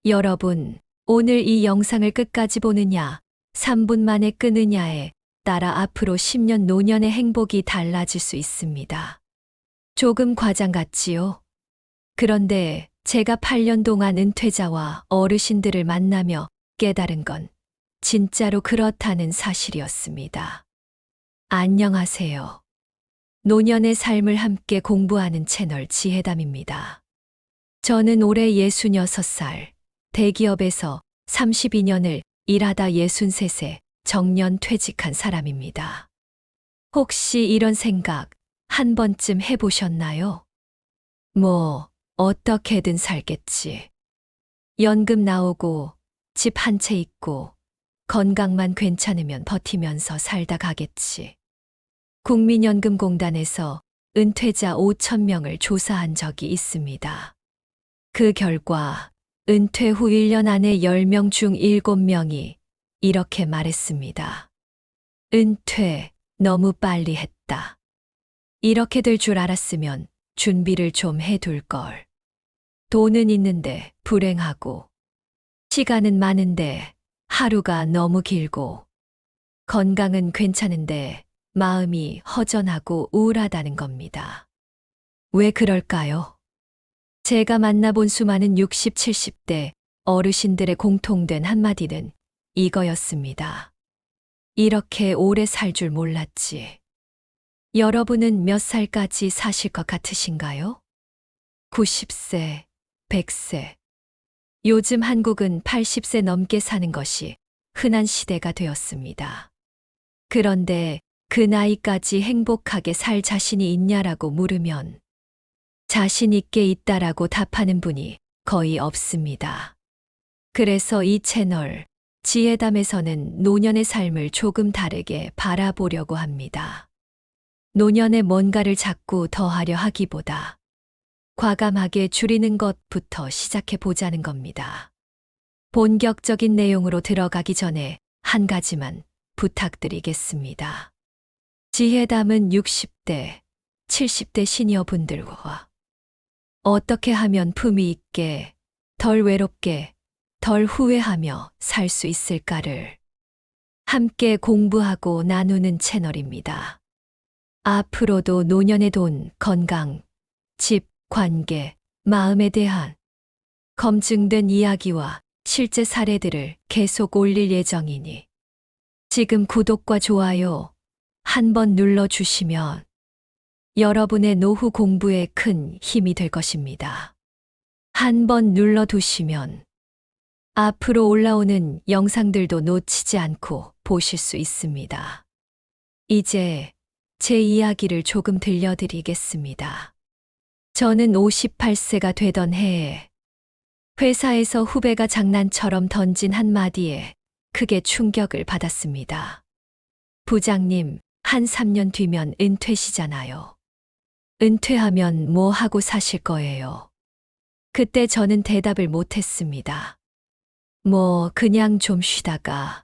여러분, 오늘 이 영상을 끝까지 보느냐, 3분 만에 끄느냐에 따라 앞으로 10년 노년의 행복이 달라질 수 있습니다. 조금 과장 같지요? 그런데 제가 8년 동안 은퇴자와 어르신들을 만나며 깨달은 건 진짜로 그렇다는 사실이었습니다. 안녕하세요. 노년의 삶을 함께 공부하는 채널 지혜담입니다. 저는 올해 66살, 대기업에서 32년을 일하다 63세 정년 퇴직한 사람입니다. 혹시 이런 생각 한 번쯤 해보셨나요? 어떻게든 살겠지. 연금 나오고 집 한 채 있고 건강만 괜찮으면 버티면서 살다 가겠지. 국민연금공단에서 은퇴자 5,000명을 조사한 적이 있습니다. 그 결과 은퇴 후 1년 안에 10명 중 7명이 이렇게 말했습니다. 은퇴 너무 빨리 했다. 이렇게 될 줄 알았으면 준비를 좀 해둘 걸. 돈은 있는데 불행하고, 시간은 많은데 하루가 너무 길고, 건강은 괜찮은데 마음이 허전하고 우울하다는 겁니다. 왜 그럴까요? 제가 만나본 수많은 60, 70대 어르신들의 공통된 한마디는 이거였습니다. 이렇게 오래 살 줄 몰랐지. 여러분은 몇 살까지 사실 것 같으신가요? 90세, 100세. 요즘 한국은 80세 넘게 사는 것이 흔한 시대가 되었습니다. 그런데 그 나이까지 행복하게 살 자신이 있냐라고 물으면 자신 있게 있다라고 답하는 분이 거의 없습니다. 그래서 이 채널 지혜담에서는 노년의 삶을 조금 다르게 바라보려고 합니다. 노년에 뭔가를 자꾸 더하려 하기보다 과감하게 줄이는 것부터 시작해 보자는 겁니다. 본격적인 내용으로 들어가기 전에 한 가지만 부탁드리겠습니다. 지혜담은 60대, 70대 시니어분들과 어떻게 하면 품위 있게, 덜 외롭게, 덜 후회하며 살 수 있을까를 함께 공부하고 나누는 채널입니다. 앞으로도 노년의 돈, 건강, 집, 관계, 마음에 대한 검증된 이야기와 실제 사례들을 계속 올릴 예정이니 지금 구독과 좋아요 한번 눌러주시면 여러분의 노후 공부에 큰 힘이 될 것입니다. 한번 눌러두시면 앞으로 올라오는 영상들도 놓치지 않고 보실 수 있습니다. 이제 제 이야기를 조금 들려드리겠습니다. 저는 58세가 되던 해에 회사에서 후배가 장난처럼 던진 한마디에 크게 충격을 받았습니다. 부장님, 한 3년 뒤면 은퇴시잖아요. 은퇴하면 뭐 하고 사실 거예요? 그때 저는 대답을 못했습니다. 그냥 좀 쉬다가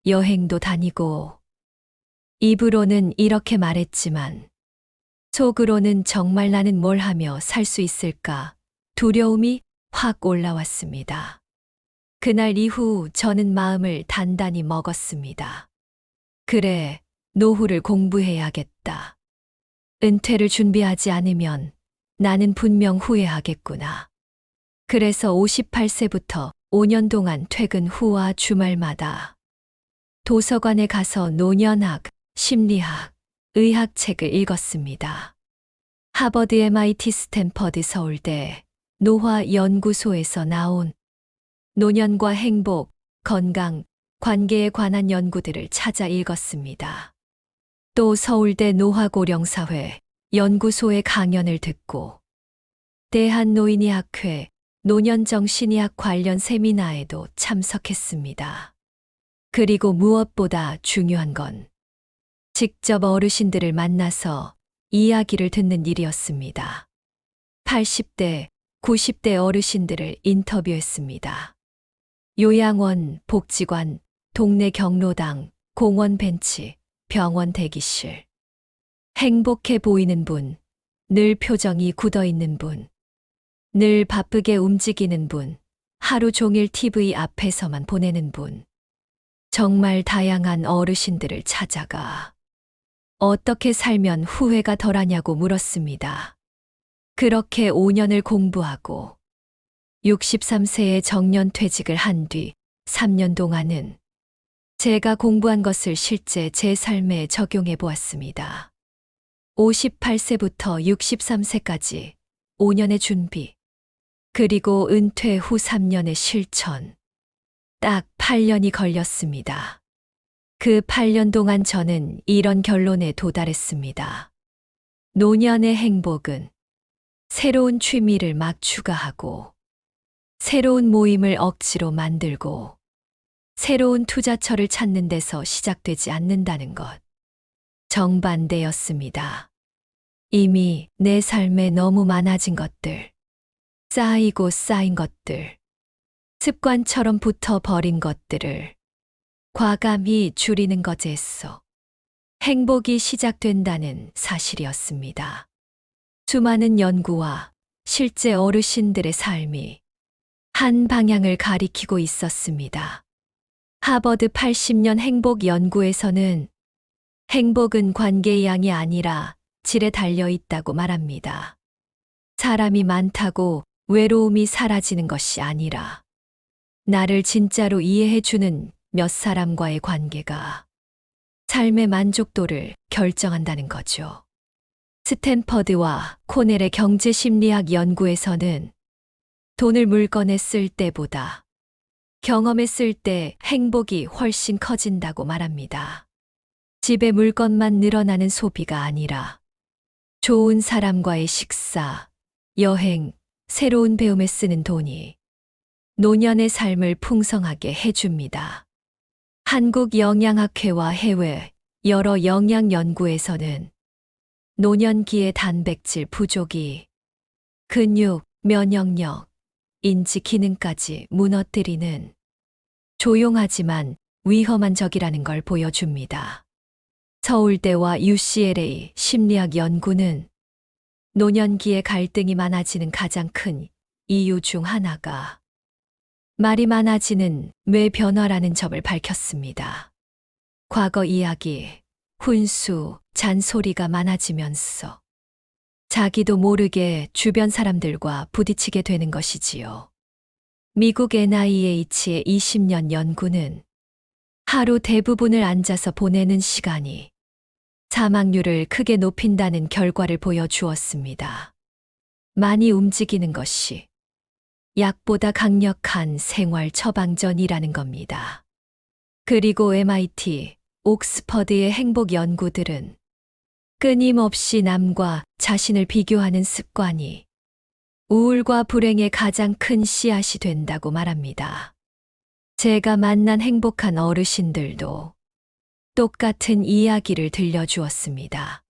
여행도 다니고. 입으로는 이렇게 말했지만 속으로는 정말 나는 뭘 하며 살 수 있을까 두려움이 확 올라왔습니다. 그날 이후 저는 마음을 단단히 먹었습니다. 그래, 노후를 공부해야겠다. 은퇴를 준비하지 않으면 나는 분명 후회하겠구나. 그래서 58세부터 5년 동안 퇴근 후와 주말마다 도서관에 가서 노년학, 심리학, 의학 책을 읽었습니다. 하버드, MIT, 스탠퍼드, 서울대, 노화연구소에서 나온 노년과 행복, 건강, 관계에 관한 연구들을 찾아 읽었습니다. 또 서울대 노화고령사회 연구소의 강연을 듣고 대한노인의학회 노년정신의학 관련 세미나에도 참석했습니다. 그리고 무엇보다 중요한 건 직접 어르신들을 만나서 이야기를 듣는 일이었습니다. 80대, 90대 어르신들을 인터뷰했습니다. 요양원, 복지관, 동네 경로당, 공원 벤치, 병원 대기실. 행복해 보이는 분, 늘 표정이 굳어 있는 분, 늘 바쁘게 움직이는 분, 하루 종일 TV 앞에서만 보내는 분. 정말 다양한 어르신들을 찾아가 어떻게 살면 후회가 덜하냐고 물었습니다. 그렇게 5년을 공부하고 63세에 정년퇴직을 한 뒤 3년 동안은 제가 공부한 것을 실제 제 삶에 적용해 보았습니다. 58세부터 63세까지 5년의 준비, 그리고 은퇴 후 3년의 실천. 딱 8년이 걸렸습니다. 그 8년 동안 저는 이런 결론에 도달했습니다. 노년의 행복은 새로운 취미를 막 추가하고, 새로운 모임을 억지로 만들고, 새로운 투자처를 찾는 데서 시작되지 않는다는 것. 정반대였습니다. 이미 내 삶에 너무 많아진 것들, 쌓이고 쌓인 것들, 습관처럼 붙어버린 것들을 과감히 줄이는 것에서 행복이 시작된다는 사실이었습니다. 수많은 연구와 실제 어르신들의 삶이 한 방향을 가리키고 있었습니다. 하버드 80년 행복 연구에서는 행복은 관계의 양이 아니라 질에 달려 있다고 말합니다. 사람이 많다고 외로움이 사라지는 것이 아니라 나를 진짜로 이해해주는 몇 사람과의 관계가 삶의 만족도를 결정한다는 거죠. 스탠퍼드와 코넬의 경제심리학 연구에서는 돈을 물건에 쓸 때보다 경험에 쓸 때 행복이 훨씬 커진다고 말합니다. 집에 물건만 늘어나는 소비가 아니라 좋은 사람과의 식사, 여행, 새로운 배움에 쓰는 돈이 노년의 삶을 풍성하게 해줍니다. 한국영양학회와 해외 여러 영양 연구에서는 노년기의 단백질 부족이 근육, 면역력, 인지 기능까지 무너뜨리는 조용하지만 위험한 적이라는 걸 보여줍니다. 서울대와 UCLA 심리학 연구는 노년기에 갈등이 많아지는 가장 큰 이유 중 하나가 말이 많아지는 뇌 변화라는 점을 밝혔습니다. 과거 이야기, 훈수, 잔소리가 많아지면서 자기도 모르게 주변 사람들과 부딪히게 되는 것이지요. 미국 NIH의 20년 연구는 하루 대부분을 앉아서 보내는 시간이 사망률을 크게 높인다는 결과를 보여주었습니다. 많이 움직이는 것이 약보다 강력한 생활 처방전이라는 겁니다. 그리고 MIT, 옥스퍼드의 행복 연구들은 끊임없이 남과 자신을 비교하는 습관이 우울과 불행의 가장 큰 씨앗이 된다고 말합니다. 제가 만난 행복한 어르신들도 똑같은 이야기를 들려주었습니다.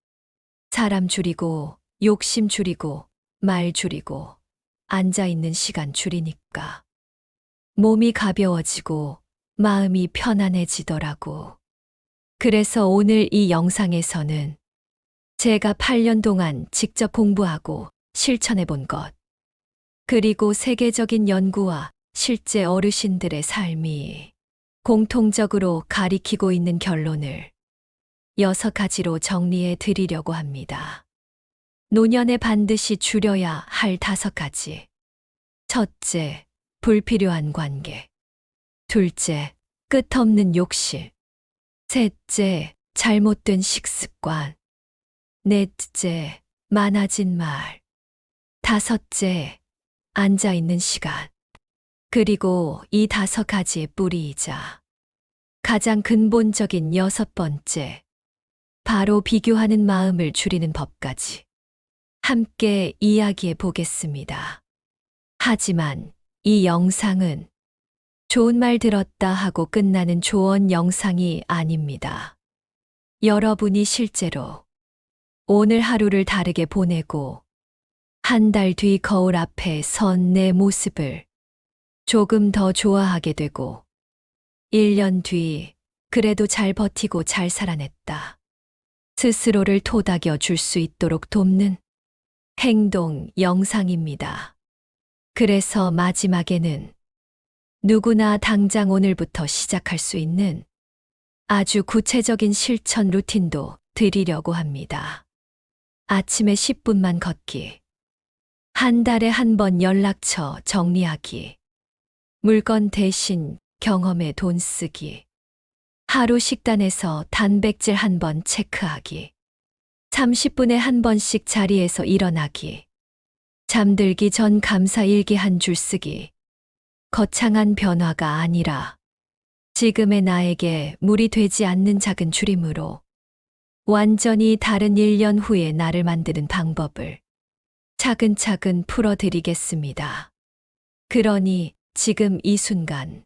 사람 줄이고, 욕심 줄이고, 말 줄이고, 앉아있는 시간 줄이니까 몸이 가벼워지고 마음이 편안해지더라고. 그래서 오늘 이 영상에서는 제가 8년 동안 직접 공부하고 실천해 본 것, 그리고 세계적인 연구와 실제 어르신들의 삶이 공통적으로 가리키고 있는 결론을 6가지로 정리해 드리려고 합니다. 노년에 반드시 줄여야 할 5가지. 첫째, 불필요한 관계. 둘째, 끝없는 욕심. 셋째, 잘못된 식습관. 넷째, 많아진 말. 다섯째, 앉아있는 시간. 그리고 이 5가지의 뿌리이자 가장 근본적인 6번째, 바로 비교하는 마음을 줄이는 법까지 함께 이야기해 보겠습니다. 하지만 이 영상은 좋은 말 들었다 하고 끝나는 조언 영상이 아닙니다. 여러분이 실제로 오늘 하루를 다르게 보내고 한 달 뒤 거울 앞에 선 내 모습을 조금 더 좋아하게 되고 1년 뒤 그래도 잘 버티고 잘 살아냈다. 스스로를 토닥여 줄 수 있도록 돕는 행동 영상입니다. 그래서 마지막에는 누구나 당장 오늘부터 시작할 수 있는 아주 구체적인 실천 루틴도 드리려고 합니다. 아침에 10분만 걷기. 한 달에 한 번 연락처 정리하기. 물건 대신 경험에 돈 쓰기. 하루 식단에서 단백질 한 번 체크하기. 30분에 한 번씩 자리에서 일어나기. 잠들기 전 감사 일기 한 줄 쓰기. 거창한 변화가 아니라 지금의 나에게 무리 되지 않는 작은 줄임으로 완전히 다른 1년 후의 나를 만드는 방법을 차근차근 풀어드리겠습니다. 그러니 지금 이 순간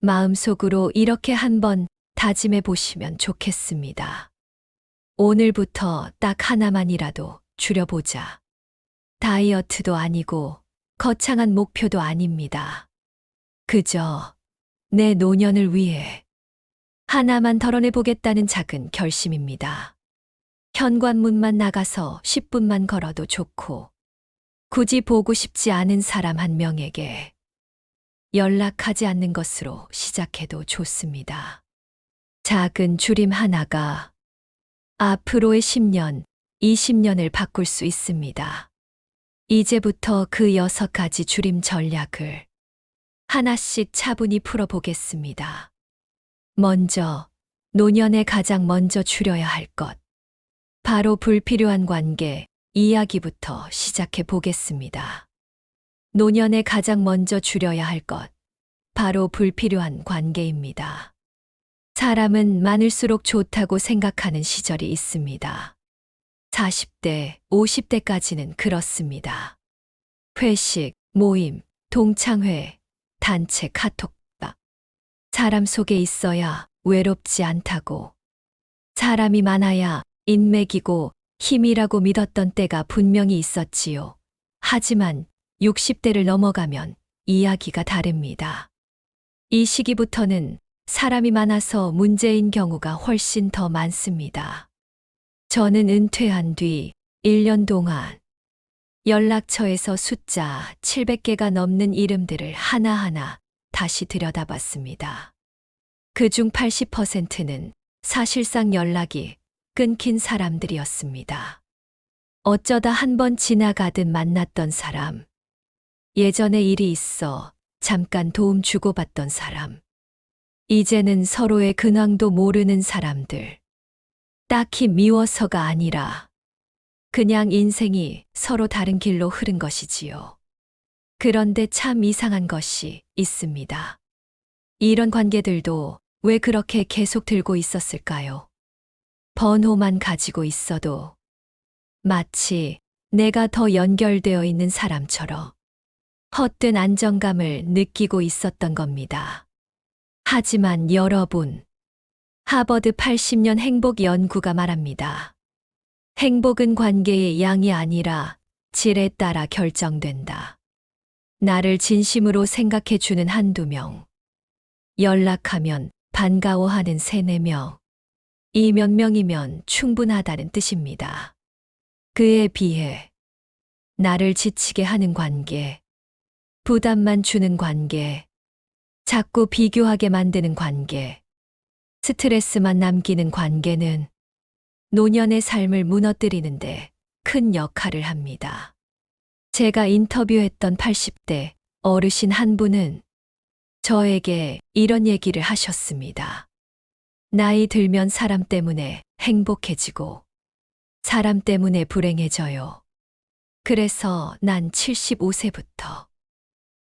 마음속으로 이렇게 한번 다짐해 보시면 좋겠습니다. 오늘부터 딱 하나만이라도 줄여보자. 다이어트도 아니고 거창한 목표도 아닙니다. 그저 내 노년을 위해 하나만 덜어내 보겠다는 작은 결심입니다. 현관문만 나가서 10분만 걸어도 좋고, 굳이 보고 싶지 않은 사람 한 명에게 연락하지 않는 것으로 시작해도 좋습니다. 작은 줄임 하나가 앞으로의 10년, 20년을 바꿀 수 있습니다. 이제부터 그 6가지 줄임 전략을 하나씩 차분히 풀어보겠습니다. 먼저, 노년에 가장 먼저 줄여야 할 것. 바로 불필요한 관계, 이야기부터 시작해 보겠습니다. 노년에 가장 먼저 줄여야 할 것. 바로 불필요한 관계입니다. 사람은 많을수록 좋다고 생각하는 시절이 있습니다. 40대, 50대까지는 그렇습니다. 회식, 모임, 동창회, 단체 카톡방. 사람 속에 있어야 외롭지 않다고. 사람이 많아야 인맥이고 힘이라고 믿었던 때가 분명히 있었지요. 하지만 60대를 넘어가면 이야기가 다릅니다. 이 시기부터는 사람이 많아서 문제인 경우가 훨씬 더 많습니다. 저는 은퇴한 뒤 1년 동안 연락처에서 숫자 700개가 넘는 이름들을 하나하나 다시 들여다봤습니다. 그중 80%는 사실상 연락이 끊긴 사람들이었습니다. 어쩌다 한 번 지나가듯 만났던 사람, 예전에 일이 있어 잠깐 도움 주고받던 사람, 이제는 서로의 근황도 모르는 사람들. 딱히 미워서가 아니라 그냥 인생이 서로 다른 길로 흐른 것이지요. 그런데 참 이상한 것이 있습니다. 이런 관계들도 왜 그렇게 계속 들고 있었을까요? 번호만 가지고 있어도 마치 내가 더 연결되어 있는 사람처럼 헛된 안정감을 느끼고 있었던 겁니다. 하지만 여러분, 하버드 80년 행복 연구가 말합니다. 행복은 관계의 양이 아니라 질에 따라 결정된다. 나를 진심으로 생각해 주는 한두 명, 연락하면 반가워하는 3-4명, 이 몇 명이면 충분하다는 뜻입니다. 그에 비해 나를 지치게 하는 관계, 부담만 주는 관계, 자꾸 비교하게 만드는 관계, 스트레스만 남기는 관계는 노년의 삶을 무너뜨리는데 큰 역할을 합니다. 제가 인터뷰했던 80대 어르신 한 분은 저에게 이런 얘기를 하셨습니다. 나이 들면 사람 때문에 행복해지고 사람 때문에 불행해져요. 그래서 난 75세부터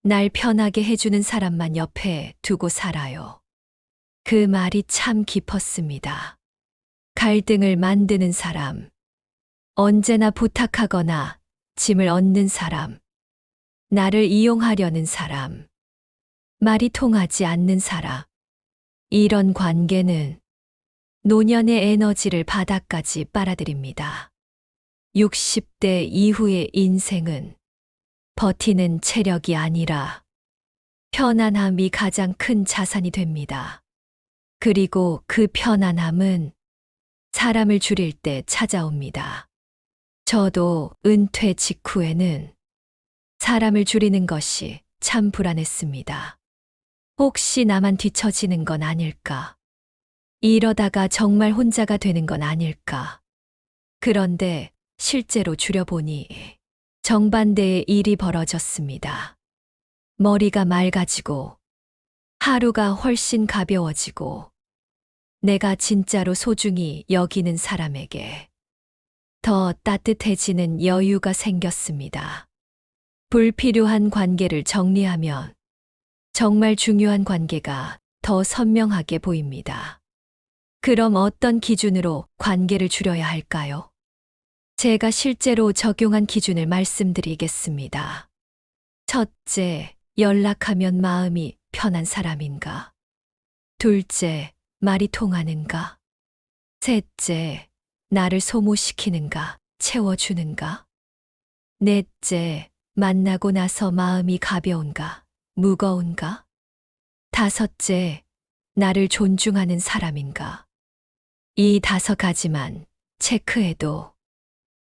날 편하게 해주는 사람만 옆에 두고 살아요. 그 말이 참 깊었습니다. 갈등을 만드는 사람, 언제나 부탁하거나 짐을 얻는 사람, 나를 이용하려는 사람, 말이 통하지 않는 사람. 이런 관계는 노년의 에너지를 바닥까지 빨아들입니다. 60대 이후의 인생은 버티는 체력이 아니라 편안함이 가장 큰 자산이 됩니다. 그리고 그 편안함은 사람을 줄일 때 찾아옵니다. 저도 은퇴 직후에는 사람을 줄이는 것이 참 불안했습니다. 혹시 나만 뒤처지는 건 아닐까? 이러다가 정말 혼자가 되는 건 아닐까? 그런데 실제로 줄여보니 정반대의 일이 벌어졌습니다. 머리가 맑아지고 하루가 훨씬 가벼워지고 내가 진짜로 소중히 여기는 사람에게 더 따뜻해지는 여유가 생겼습니다. 불필요한 관계를 정리하면 정말 중요한 관계가 더 선명하게 보입니다. 그럼 어떤 기준으로 관계를 줄여야 할까요? 제가 실제로 적용한 기준을 말씀드리겠습니다. 첫째, 연락하면 마음이 편한 사람인가? 둘째, 말이 통하는가? 셋째, 나를 소모시키는가, 채워주는가? 넷째, 만나고 나서 마음이 가벼운가, 무거운가? 다섯째, 나를 존중하는 사람인가? 이 5가지만 체크해도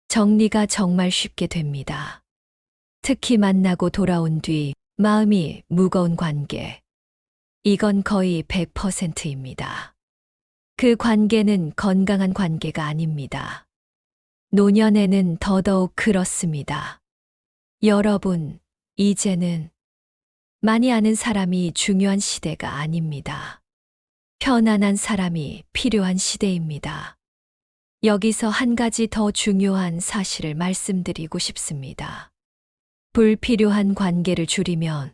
정리가 정말 쉽게 됩니다. 특히 만나고 돌아온 뒤 마음이 무거운 관계. 이건 거의 100%입니다. 그 관계는 건강한 관계가 아닙니다. 노년에는 더더욱 그렇습니다. 여러분, 이제는 많이 아는 사람이 중요한 시대가 아닙니다. 편안한 사람이 필요한 시대입니다. 여기서 한 가지 더 중요한 사실을 말씀드리고 싶습니다. 불필요한 관계를 줄이면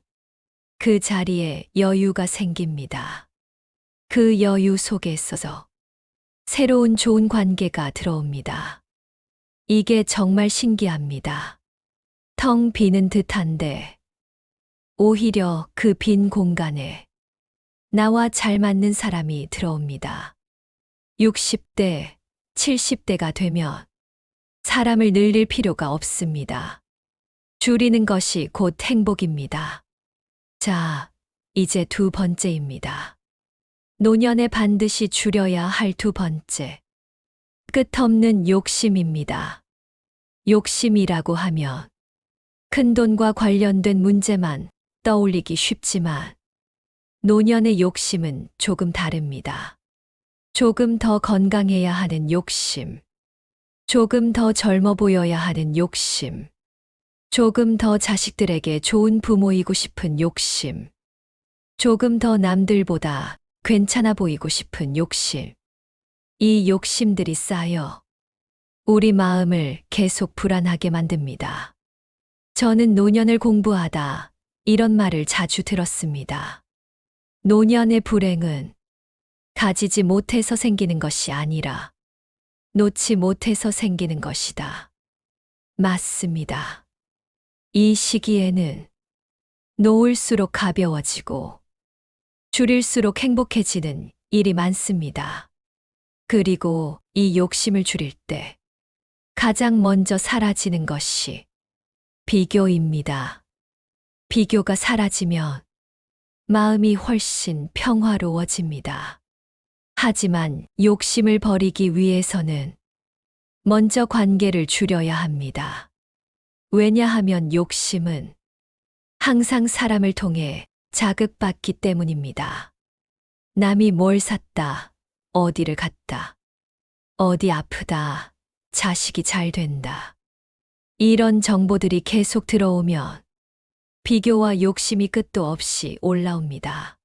그 자리에 여유가 생깁니다. 그 여유 속에 있어서 새로운 좋은 관계가 들어옵니다. 이게 정말 신기합니다. 텅 비는 듯한데 오히려 그 빈 공간에 나와 잘 맞는 사람이 들어옵니다. 60대, 70대가 되면 사람을 늘릴 필요가 없습니다. 줄이는 것이 곧 행복입니다. 자, 이제 2번째입니다. 노년에 반드시 줄여야 할 2번째. 끝없는 욕심입니다. 욕심이라고 하면 큰돈과 관련된 문제만 떠올리기 쉽지만 노년의 욕심은 조금 다릅니다. 조금 더 건강해야 하는 욕심, 조금 더 젊어 보여야 하는 욕심, 조금 더 자식들에게 좋은 부모이고 싶은 욕심, 조금 더 남들보다 괜찮아 보이고 싶은 욕심. 이 욕심들이 쌓여 우리 마음을 계속 불안하게 만듭니다. 저는 노년을 공부하다 이런 말을 자주 들었습니다. 노년의 불행은 가지지 못해서 생기는 것이 아니라 놓지 못해서 생기는 것이다. 맞습니다. 이 시기에는 놓을수록 가벼워지고 줄일수록 행복해지는 일이 많습니다. 그리고 이 욕심을 줄일 때 가장 먼저 사라지는 것이 비교입니다. 비교가 사라지면 마음이 훨씬 평화로워집니다. 하지만 욕심을 버리기 위해서는 먼저 관계를 줄여야 합니다. 왜냐하면 욕심은 항상 사람을 통해 자극받기 때문입니다. 남이 뭘 샀다, 어디를 갔다, 어디 아프다, 자식이 잘 된다. 이런 정보들이 계속 들어오면 비교와 욕심이 끝도 없이 올라옵니다.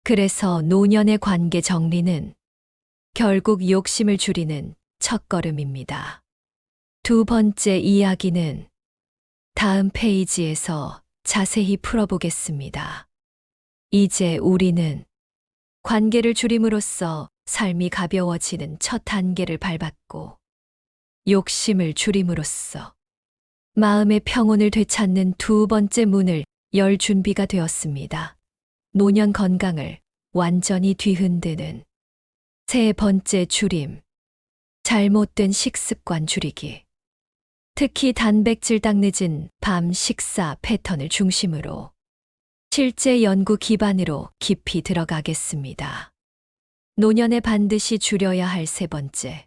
그래서 노년의 관계 정리는 결국 욕심을 줄이는 첫걸음입니다. 2번째 이야기는 다음 페이지에서 자세히 풀어보겠습니다. 이제 우리는 관계를 줄임으로써 삶이 가벼워지는 첫 단계를 밟았고 욕심을 줄임으로써 마음의 평온을 되찾는 2번째 문을 열 준비가 되었습니다. 노년 건강을 완전히 뒤흔드는 3번째 줄임, 잘못된 식습관 줄이기. 특히 단백질 당 늦은 밤 식사 패턴을 중심으로 실제 연구 기반으로 깊이 들어가겠습니다. 노년에 반드시 줄여야 할 3번째,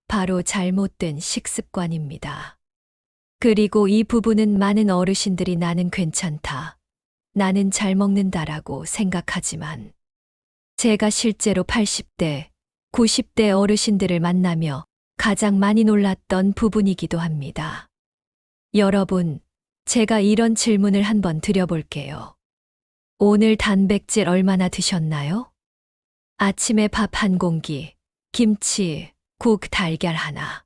바로 잘못된 식습관입니다. 그리고 이 부분은 많은 어르신들이 나는 괜찮다, 나는 잘 먹는다라고 생각하지만 제가 실제로 80대, 90대 어르신들을 만나며 가장 많이 놀랐던 부분이기도 합니다. 여러분, 제가 이런 질문을 한번 드려볼게요. 오늘 단백질 얼마나 드셨나요? 아침에 밥 한 공기, 김치, 국, 달걀 하나.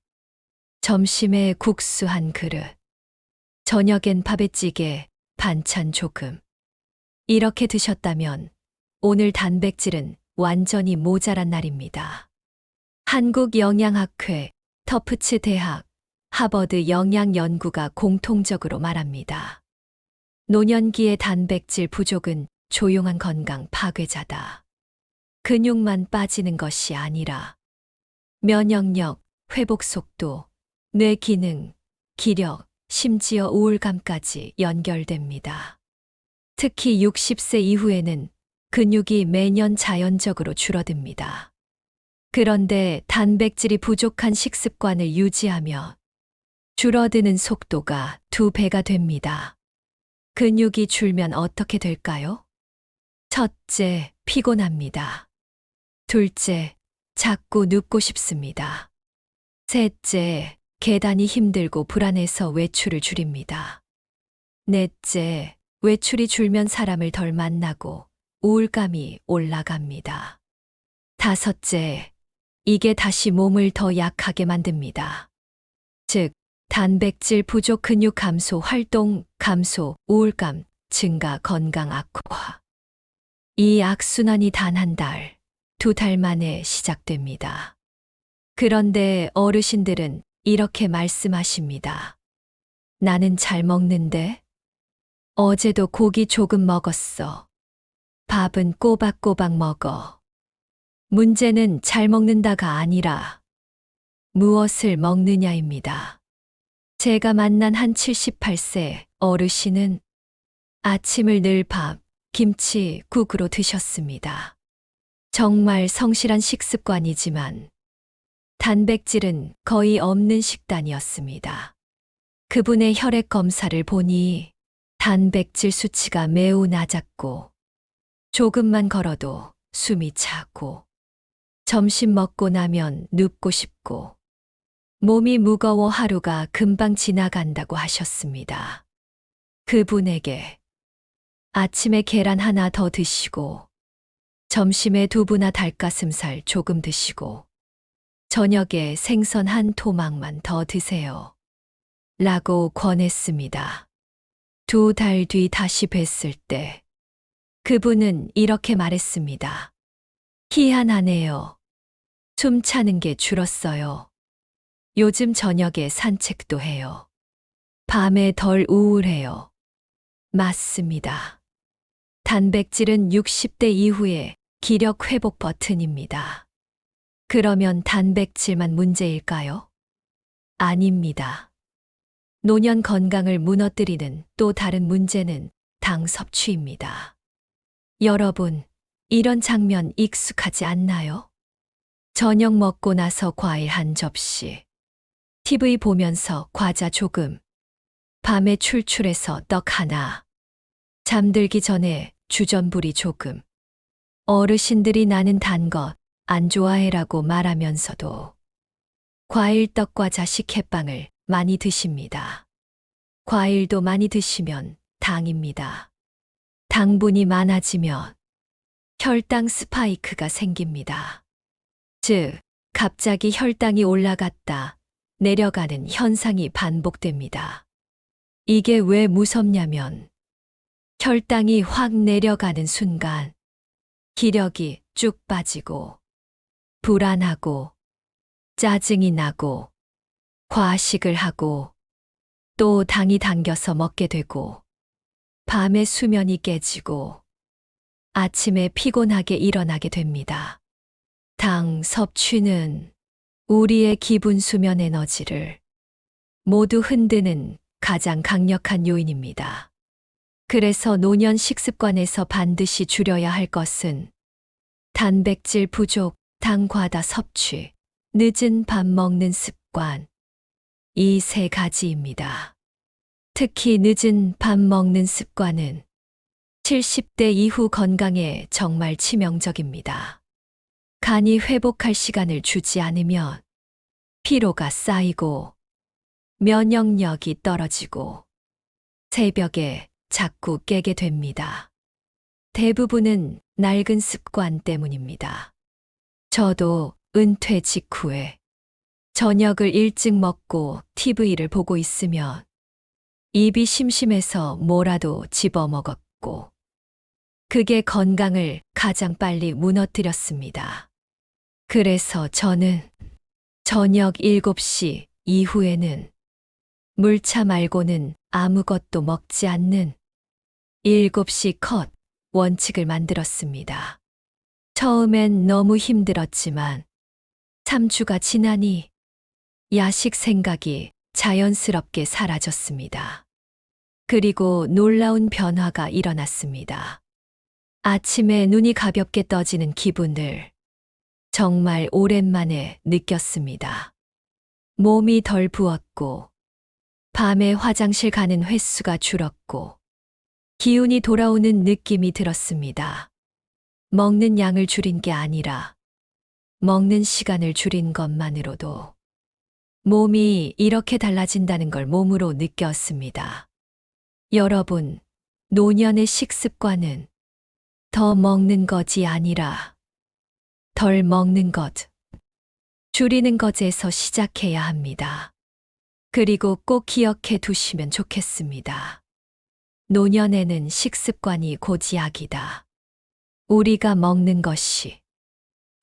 점심에 국수 한 그릇. 저녁엔 밥에 찌개, 반찬 조금. 이렇게 드셨다면 오늘 단백질은 완전히 모자란 날입니다. 한국영양학회, 터프츠 대학, 하버드 영양연구가 공통적으로 말합니다. 노년기의 단백질 부족은 조용한 건강 파괴자다. 근육만 빠지는 것이 아니라 면역력, 회복 속도, 뇌 기능, 기력, 심지어 우울감까지 연결됩니다. 특히 60세 이후에는 근육이 매년 자연적으로 줄어듭니다. 그런데 단백질이 부족한 식습관을 유지하며 줄어드는 속도가 2배가 됩니다. 근육이 줄면 어떻게 될까요? 첫째, 피곤합니다. 둘째, 자꾸 눕고 싶습니다. 셋째, 계단이 힘들고 불안해서 외출을 줄입니다. 넷째, 외출이 줄면 사람을 덜 만나고 우울감이 올라갑니다. 다섯째, 이게 다시 몸을 더 약하게 만듭니다. 즉, 단백질 부족 근육 감소, 활동 감소, 우울감 증가, 건강 악화. 이 악순환이 단 한 달, 2달 만에 시작됩니다. 그런데 어르신들은 이렇게 말씀하십니다. 나는 잘 먹는데? 어제도 고기 조금 먹었어. 밥은 꼬박꼬박 먹어. 문제는 잘 먹는다가 아니라 무엇을 먹느냐입니다. 제가 만난 한 78세 어르신은 아침을 늘 밥, 김치, 국으로 드셨습니다. 정말 성실한 식습관이지만 단백질은 거의 없는 식단이었습니다. 그분의 혈액 검사를 보니 단백질 수치가 매우 낮았고 조금만 걸어도 숨이 차고 점심 먹고 나면 눕고 싶고 몸이 무거워 하루가 금방 지나간다고 하셨습니다. 그분에게 아침에 계란 하나 더 드시고 점심에 두부나 닭가슴살 조금 드시고 저녁에 생선 한 토막만 더 드세요. 라고 권했습니다. 2달 뒤 다시 뵀을 때 그분은 이렇게 말했습니다. 희한하네요. 숨 차는 게 줄었어요. 요즘 저녁에 산책도 해요. 밤에 덜 우울해요. 맞습니다. 단백질은 60대 이후에 기력 회복 버튼입니다. 그러면 단백질만 문제일까요? 아닙니다. 노년 건강을 무너뜨리는 또 다른 문제는 당 섭취입니다. 여러분, 이런 장면 익숙하지 않나요? 저녁 먹고 나서 과일 한 접시, TV 보면서 과자 조금, 밤에 출출해서 떡 하나, 잠들기 전에 주전부리 조금. 어르신들이 나는 단 것 안 좋아해라고 말하면서도 과일, 떡과 자식 햇빵을 많이 드십니다. 과일도 많이 드시면 당입니다. 당분이 많아지면 혈당 스파이크가 생깁니다. 즉, 갑자기 혈당이 올라갔다 내려가는 현상이 반복됩니다. 이게 왜 무섭냐면 혈당이 확 내려가는 순간 기력이 쭉 빠지고 불안하고 짜증이 나고 과식을 하고 또 당이 당겨서 먹게 되고 밤에 수면이 깨지고 아침에 피곤하게 일어나게 됩니다. 당 섭취는 우리의 기분, 수면, 에너지를 모두 흔드는 가장 강력한 요인입니다. 그래서 노년 식습관에서 반드시 줄여야 할 것은 단백질 부족, 당 과다 섭취, 늦은 밥 먹는 습관, 이 3가지입니다. 특히 늦은 밥 먹는 습관은 70대 이후 건강에 정말 치명적입니다. 간이 회복할 시간을 주지 않으면 피로가 쌓이고 면역력이 떨어지고 새벽에 자꾸 깨게 됩니다. 대부분은 낡은 습관 때문입니다. 저도 은퇴 직후에 저녁을 일찍 먹고 TV를 보고 있으면 입이 심심해서 뭐라도 집어먹었고, 그게 건강을 가장 빨리 무너뜨렸습니다. 그래서 저는 저녁 7시 이후에는 물차 말고는 아무것도 먹지 않는 7시 컷 원칙을 만들었습니다. 처음엔 너무 힘들었지만 3주가 지나니 야식 생각이 자연스럽게 사라졌습니다. 그리고 놀라운 변화가 일어났습니다. 아침에 눈이 가볍게 떠지는 기분을 정말 오랜만에 느꼈습니다. 몸이 덜 부었고, 밤에 화장실 가는 횟수가 줄었고, 기운이 돌아오는 느낌이 들었습니다. 먹는 양을 줄인 게 아니라 먹는 시간을 줄인 것만으로도 몸이 이렇게 달라진다는 걸 몸으로 느꼈습니다. 여러분, 노년의 식습관은 더 먹는 것이 아니라 덜 먹는 것, 줄이는 것에서 시작해야 합니다. 그리고 꼭 기억해 두시면 좋겠습니다. 노년에는 식습관이 고지약이다. 우리가 먹는 것이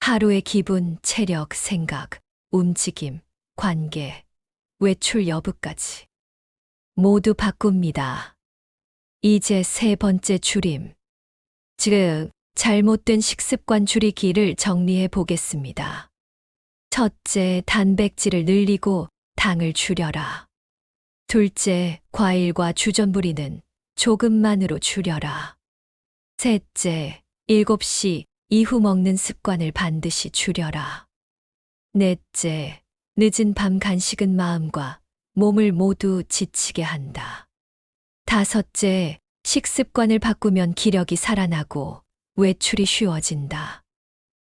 하루의 기분, 체력, 생각, 움직임, 관계, 외출 여부까지 모두 바꿉니다. 이제 세 번째 줄임, 즉 잘못된 식습관 줄이기를 정리해 보겠습니다. 첫째, 단백질을 늘리고 당을 줄여라. 둘째, 과일과 주전부리는 조금만으로 줄여라. 셋째, 7시 이후 먹는 습관을 반드시 줄여라. 넷째, 늦은 밤 간식은 마음과 몸을 모두 지치게 한다. 다섯째, 식습관을 바꾸면 기력이 살아나고 외출이 쉬워진다.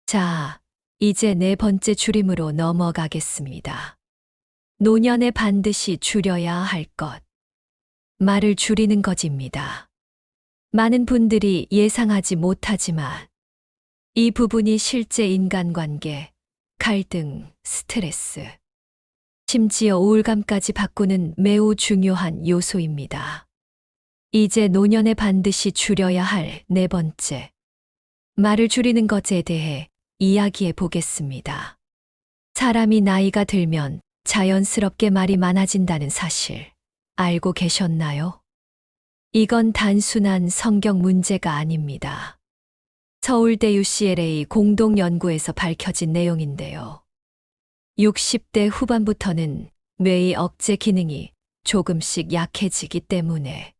자, 이제 네 번째 줄임으로 넘어가겠습니다. 노년에 반드시 줄여야 할 것. 말을 줄이는 것입니다. 많은 분들이 예상하지 못하지만 이 부분이 실제 인간관계, 갈등, 스트레스, 심지어 우울감까지 바꾸는 매우 중요한 요소입니다. 이제 노년에 반드시 줄여야 할 네 번째, 말을 줄이는 것에 대해 이야기해 보겠습니다. 사람이 나이가 들면 자연스럽게 말이 많아진다는 사실 알고 계셨나요? 이건 단순한 성격 문제가 아닙니다. 서울대 UCLA 공동연구에서 밝혀진 내용인데요. 60대 후반부터는 뇌의 억제 기능이 조금씩 약해지기 때문에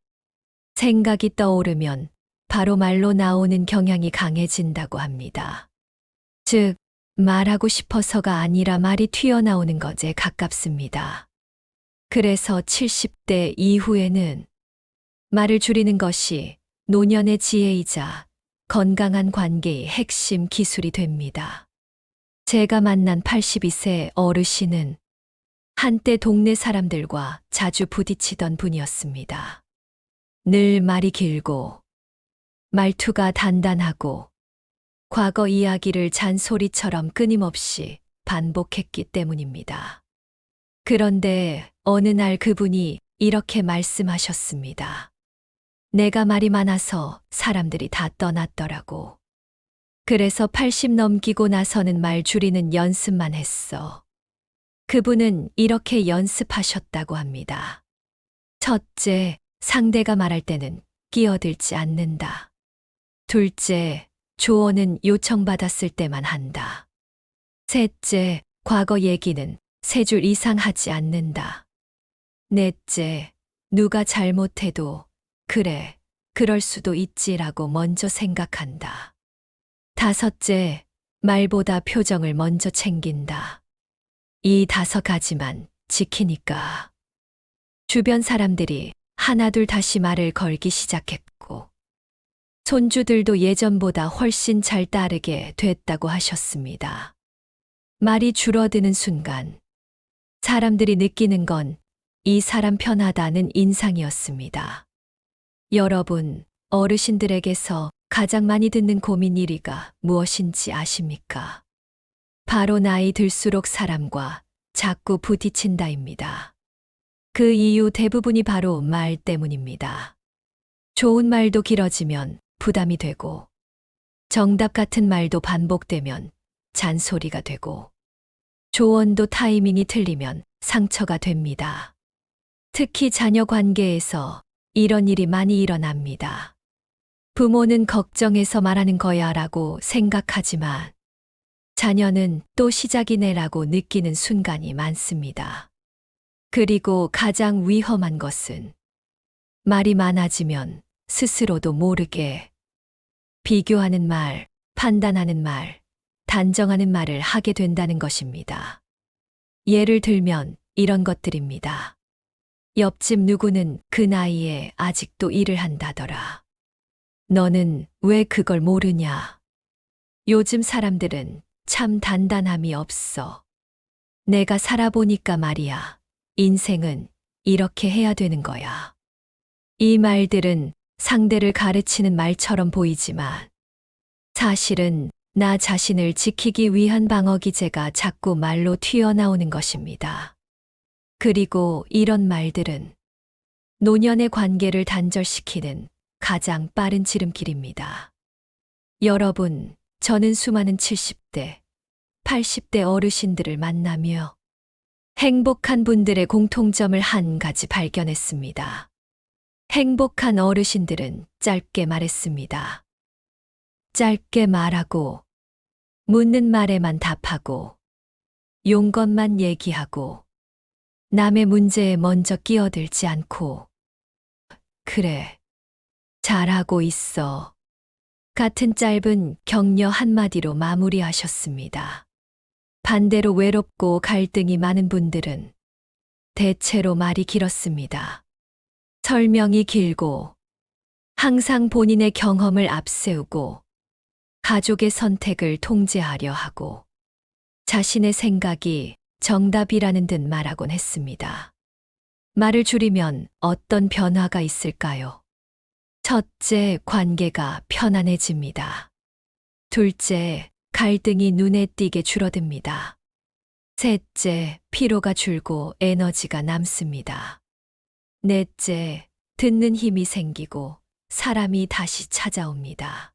생각이 떠오르면 바로 말로 나오는 경향이 강해진다고 합니다. 즉, 말하고 싶어서가 아니라 말이 튀어나오는 것에 가깝습니다. 그래서 70대 이후에는 말을 줄이는 것이 노년의 지혜이자 건강한 관계의 핵심 기술이 됩니다. 제가 만난 82세 어르신은 한때 동네 사람들과 자주 부딪히던 분이었습니다. 늘 말이 길고 말투가 단단하고 과거 이야기를 잔소리처럼 끊임없이 반복했기 때문입니다. 그런데 어느 날 그분이 이렇게 말씀하셨습니다. 내가 말이 많아서 사람들이 다 떠났더라고. 그래서 80 넘기고 나서는 말 줄이는 연습만 했어. 그분은 이렇게 연습하셨다고 합니다. 첫째, 상대가 말할 때는 끼어들지 않는다. 둘째, 조언은 요청받았을 때만 한다. 셋째, 과거 얘기는 3줄 이상 하지 않는다. 넷째, 누가 잘못해도 그래, 그럴 수도 있지라고 먼저 생각한다. 다섯째, 말보다 표정을 먼저 챙긴다. 이 5가지만 지키니까 주변 사람들이 하나둘 다시 말을 걸기 시작했고, 손주들도 예전보다 훨씬 잘 따르게 됐다고 하셨습니다. 말이 줄어드는 순간 사람들이 느끼는 건 이 사람 편하다는 인상이었습니다. 여러분, 어르신들에게서 가장 많이 듣는 고민 1위가 무엇인지 아십니까? 바로 나이 들수록 사람과 자꾸 부딪힌다입니다. 그 이유 대부분이 바로 말 때문입니다. 좋은 말도 길어지면 부담이 되고, 정답 같은 말도 반복되면 잔소리가 되고, 조언도 타이밍이 틀리면 상처가 됩니다. 특히 자녀 관계에서 이런 일이 많이 일어납니다. 부모는 걱정해서 말하는 거야 라고 생각하지만 자녀는 또 시작이네 라고 느끼는 순간이 많습니다. 그리고 가장 위험한 것은 말이 많아지면 스스로도 모르게 비교하는 말, 판단하는 말, 단정하는 말을 하게 된다는 것입니다. 예를 들면 이런 것들입니다. 옆집 누구는 그 나이에 아직도 일을 한다더라. 너는 왜 그걸 모르냐? 요즘 사람들은 참 단단함이 없어. 내가 살아보니까 말이야. 인생은 이렇게 해야 되는 거야. 이 말들은 상대를 가르치는 말처럼 보이지만 사실은 나 자신을 지키기 위한 방어 기제가 자꾸 말로 튀어나오는 것입니다. 그리고 이런 말들은 노년의 관계를 단절시키는 가장 빠른 지름길입니다. 여러분, 저는 수많은 70대, 80대 어르신들을 만나며 행복한 분들의 공통점을 한 가지 발견했습니다. 행복한 어르신들은 짧게 말했습니다. 짧게 말하고, 묻는 말에만 답하고, 용건만 얘기하고, 남의 문제에 먼저 끼어들지 않고, 그래, 잘하고 있어. 같은 짧은 격려 한마디로 마무리하셨습니다. 반대로 외롭고 갈등이 많은 분들은 대체로 말이 길었습니다. 설명이 길고, 항상 본인의 경험을 앞세우고, 가족의 선택을 통제하려 하고, 자신의 생각이 정답이라는 듯 말하곤 했습니다. 말을 줄이면 어떤 변화가 있을까요? 첫째, 관계가 편안해집니다. 둘째, 갈등이 눈에 띄게 줄어듭니다. 셋째, 피로가 줄고 에너지가 남습니다. 넷째, 듣는 힘이 생기고 사람이 다시 찾아옵니다.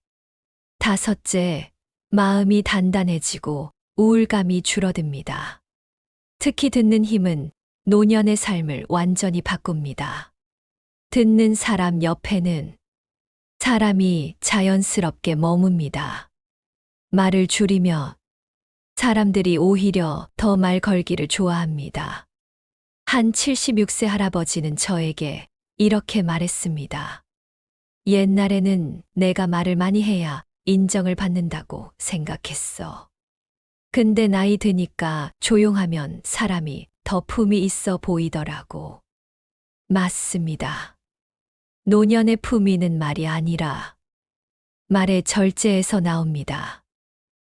다섯째, 마음이 단단해지고 우울감이 줄어듭니다. 특히 듣는 힘은 노년의 삶을 완전히 바꿉니다. 듣는 사람 옆에는 사람이 자연스럽게 머뭅니다. 말을 줄이며 사람들이 오히려 더 말 걸기를 좋아합니다. 한 76세 할아버지는 저에게 이렇게 말했습니다. 옛날에는 내가 말을 많이 해야 인정을 받는다고 생각했어. 근데 나이 드니까 조용하면 사람이 더 품이 있어 보이더라고. 맞습니다. 노년의 품위는 말이 아니라 말의 절제에서 나옵니다.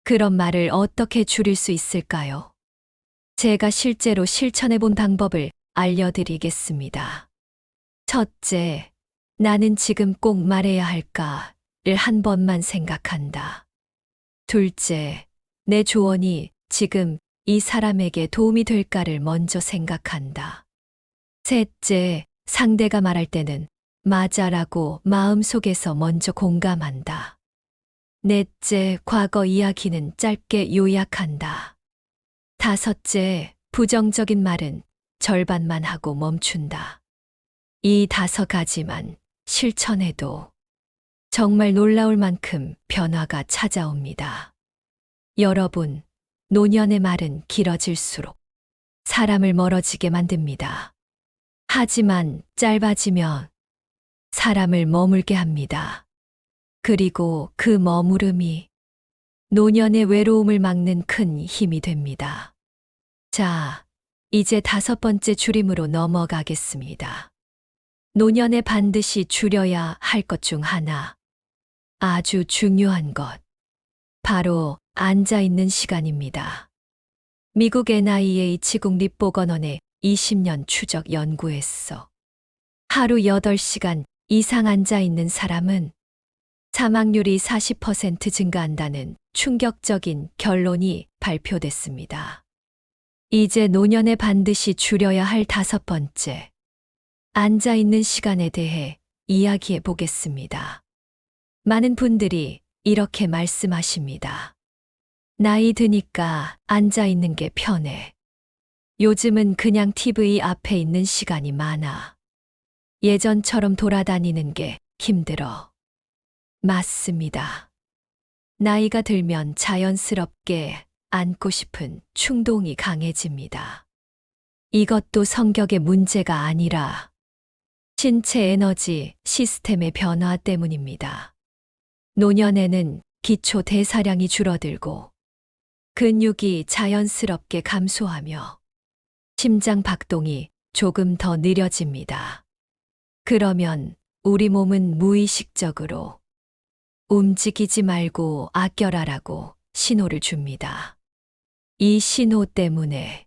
그런 말을 어떻게 줄일 수 있을까요? 제가 실제로 실천해 본 방법을 알려드리겠습니다. 첫째, 나는 지금 꼭 말해야 할까를 한 번만 생각한다. 둘째, 내 조언이 지금 이 사람에게 도움이 될까를 먼저 생각한다. 셋째, 상대가 말할 때는 맞아라고 마음속에서 먼저 공감한다. 넷째, 과거 이야기는 짧게 요약한다. 다섯째, 부정적인 말은 절반만 하고 멈춘다. 이 5가지만 실천해도 정말 놀라울 만큼 변화가 찾아옵니다. 여러분, 노년의 말은 길어질수록 사람을 멀어지게 만듭니다. 하지만 짧아지면 사람을 머물게 합니다. 그리고 그 머무름이 노년의 외로움을 막는 큰 힘이 됩니다. 자, 이제 5번째 줄임으로 넘어가겠습니다. 노년에 반드시 줄여야 할 것 중 하나. 아주 중요한 것. 바로 앉아 있는 시간입니다. 미국 NIH 국립보건원의 20년 추적 연구에서 하루 8시간 이상 앉아 있는 사람은 사망률이 40% 증가한다는 충격적인 결론이 발표됐습니다. 이제 노년에 반드시 줄여야 할 5번째. 앉아 있는 시간에 대해 이야기해 보겠습니다. 많은 분들이 이렇게 말씀하십니다. 나이 드니까 앉아 있는 게 편해. 요즘은 그냥 TV 앞에 있는 시간이 많아. 예전처럼 돌아다니는 게 힘들어. 맞습니다. 나이가 들면 자연스럽게 앉고 싶은 충동이 강해집니다. 이것도 성격의 문제가 아니라 신체 에너지 시스템의 변화 때문입니다. 노년에는 기초 대사량이 줄어들고 근육이 자연스럽게 감소하며 심장 박동이 조금 더 느려집니다. 그러면 우리 몸은 무의식적으로 움직이지 말고 아껴라라고 신호를 줍니다. 이 신호 때문에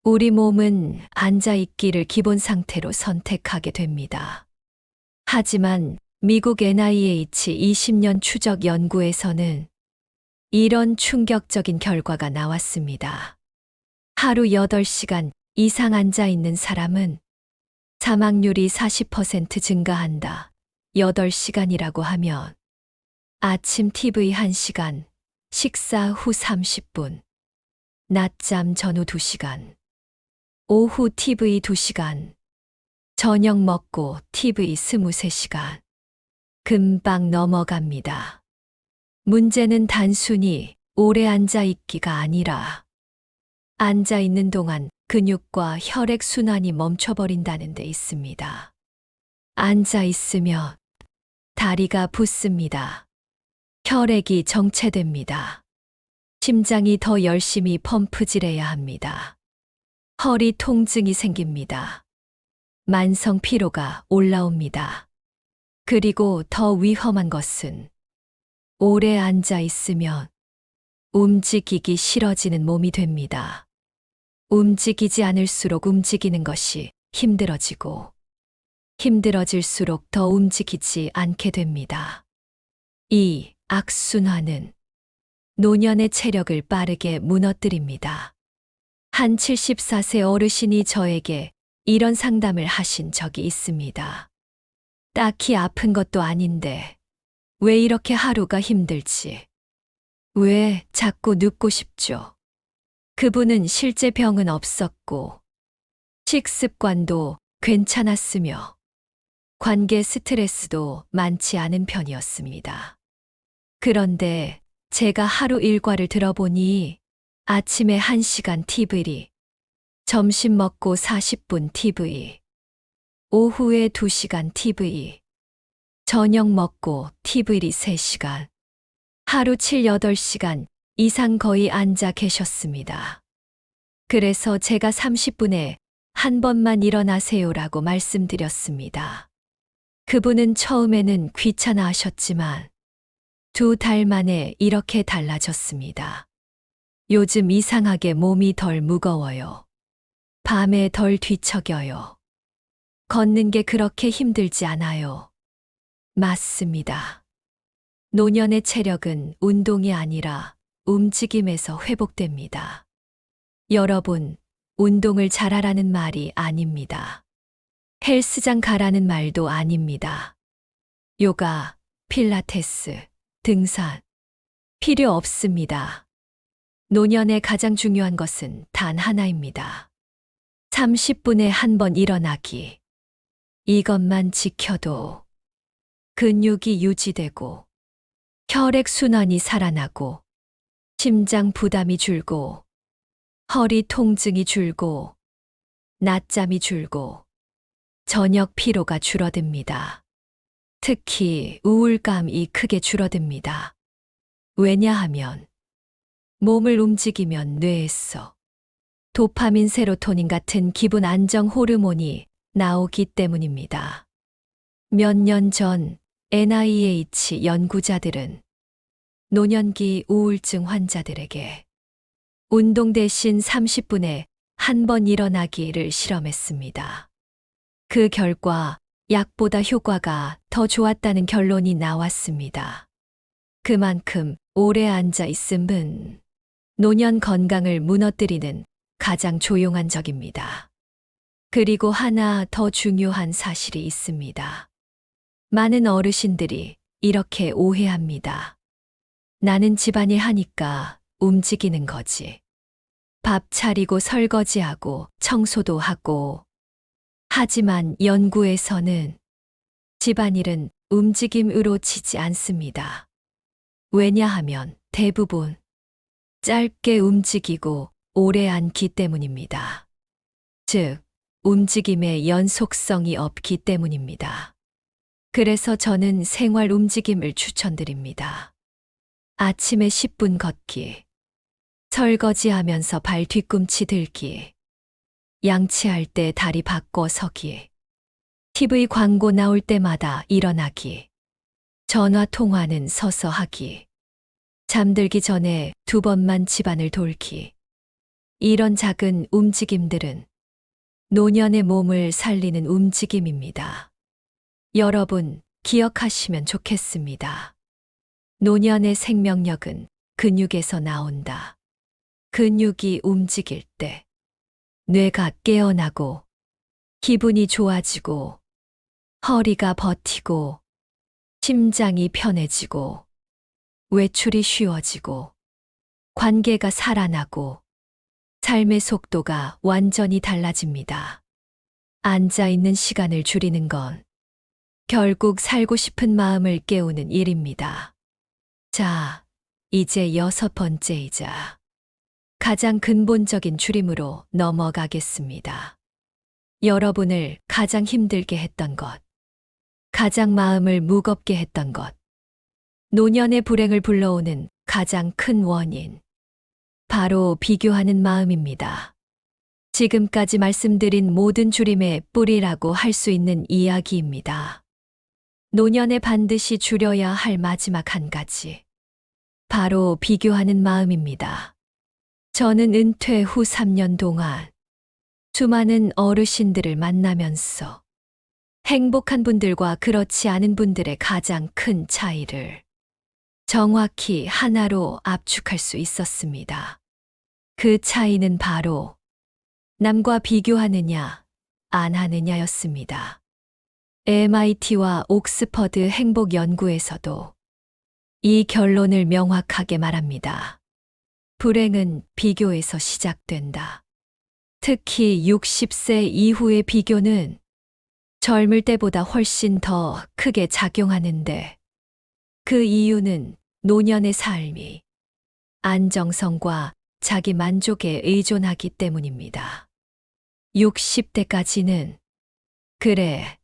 우리 몸은 앉아있기를 기본 상태로 선택하게 됩니다. 하지만 미국 NIH 20년 추적 연구에서는 이런 충격적인 결과가 나왔습니다. 하루 8시간 이상 앉아 있는 사람은 사망률이 40% 증가한다. 8시간이라고 하면 아침 TV 1시간, 식사 후 30분, 낮잠 전후 2시간, 오후 TV 2시간, 저녁 먹고 TV 23시간. 금방 넘어갑니다. 문제는 단순히 오래 앉아 있기가 아니라 앉아 있는 동안 근육과 혈액 순환이 멈춰버린다는 데 있습니다. 앉아 있으면 다리가 붓습니다. 혈액이 정체됩니다. 심장이 더 열심히 펌프질해야 합니다. 허리 통증이 생깁니다. 만성 피로가 올라옵니다. 그리고 더 위험한 것은 오래 앉아 있으면 움직이기 싫어지는 몸이 됩니다. 움직이지 않을수록 움직이는 것이 힘들어지고 힘들어질수록 더 움직이지 않게 됩니다. 이 악순환은 노년의 체력을 빠르게 무너뜨립니다. 한 74세 어르신이 저에게 이런 상담을 하신 적이 있습니다. 딱히 아픈 것도 아닌데 왜 이렇게 하루가 힘들지? 왜 자꾸 눕고 싶죠? 그분은 실제 병은 없었고 식습관도 괜찮았으며 관계 스트레스도 많지 않은 편이었습니다. 그런데 제가 하루 일과를 들어보니 아침에 1시간 TV, 점심 먹고 40분 TV, 오후에 2시간 TV, 저녁 먹고 TV 3시간, 하루 7, 8시간 이상 거의 앉아 계셨습니다. 그래서 제가 30분에 한 번만 일어나세요라고 말씀드렸습니다. 그분은 처음에는 귀찮아 하셨지만 2달 만에 이렇게 달라졌습니다. 요즘 이상하게 몸이 덜 무거워요. 밤에 덜 뒤척여요. 걷는 게 그렇게 힘들지 않아요. 맞습니다. 노년의 체력은 운동이 아니라 움직임에서 회복됩니다. 여러분, 운동을 잘하라는 말이 아닙니다. 헬스장 가라는 말도 아닙니다. 요가, 필라테스, 등산, 필요 없습니다. 노년에 가장 중요한 것은 단 하나입니다. 30분에 한 번 일어나기. 이것만 지켜도 근육이 유지되고 혈액 순환이 살아나고 심장 부담이 줄고 허리 통증이 줄고 낮잠이 줄고 저녁 피로가 줄어듭니다. 특히 우울감이 크게 줄어듭니다. 왜냐하면 몸을 움직이면 뇌에서 도파민, 세로토닌 같은 기분 안정 호르몬이 나오기 때문입니다. 몇 년 전 NIH 연구자들은 노년기 우울증 환자들에게 운동 대신 30분에 한 번 일어나기를 실험했습니다. 그 결과 약보다 효과가 더 좋았다는 결론이 나왔습니다. 그만큼 오래 앉아 있음은 노년 건강을 무너뜨리는 가장 조용한 적입니다. 그리고 하나 더 중요한 사실이 있습니다. 많은 어르신들이 이렇게 오해합니다. 나는 집안일 하니까 움직이는 거지. 밥 차리고 설거지하고 청소도 하고. 하지만 연구에서는 집안일은 움직임으로 치지 않습니다. 왜냐하면 대부분 짧게 움직이고 오래 앉기 때문입니다. 즉, 움직임의 연속성이 없기 때문입니다. 그래서 저는 생활 움직임을 추천드립니다. 아침에 10분 걷기, 설거지하면서 발 뒤꿈치 들기, 양치할 때 다리 바꿔 서기, TV 광고 나올 때마다 일어나기, 전화 통화는 서서 하기, 잠들기 전에 2번만 집안을 돌기. 이런 작은 움직임들은 노년의 몸을 살리는 움직임입니다. 여러분, 기억하시면 좋겠습니다. 노년의 생명력은 근육에서 나온다. 근육이 움직일 때 뇌가 깨어나고 기분이 좋아지고 허리가 버티고 심장이 편해지고 외출이 쉬워지고 관계가 살아나고 삶의 속도가 완전히 달라집니다. 앉아 있는 시간을 줄이는 건 결국 살고 싶은 마음을 깨우는 일입니다. 자, 이제 6번째이자 가장 근본적인 줄임으로 넘어가겠습니다. 여러분을 가장 힘들게 했던 것, 가장 마음을 무겁게 했던 것, 노년의 불행을 불러오는 가장 큰 원인, 바로 비교하는 마음입니다. 지금까지 말씀드린 모든 줄임의 뿌리라고 할 수 있는 이야기입니다. 노년에 반드시 줄여야 할 마지막 한 가지, 바로 비교하는 마음입니다. 저는 은퇴 후 3년 동안 수많은 어르신들을 만나면서 행복한 분들과 그렇지 않은 분들의 가장 큰 차이를 정확히 하나로 압축할 수 있었습니다. 그 차이는 바로 남과 비교하느냐, 안 하느냐였습니다. MIT와 옥스퍼드 행복 연구에서도 이 결론을 명확하게 말합니다. 불행은 비교에서 시작된다. 특히 60세 이후의 비교는 젊을 때보다 훨씬 더 크게 작용하는데, 그 이유는 노년의 삶이 안정성과 자기 만족에 의존하기 때문입니다. 60대까지는 그래,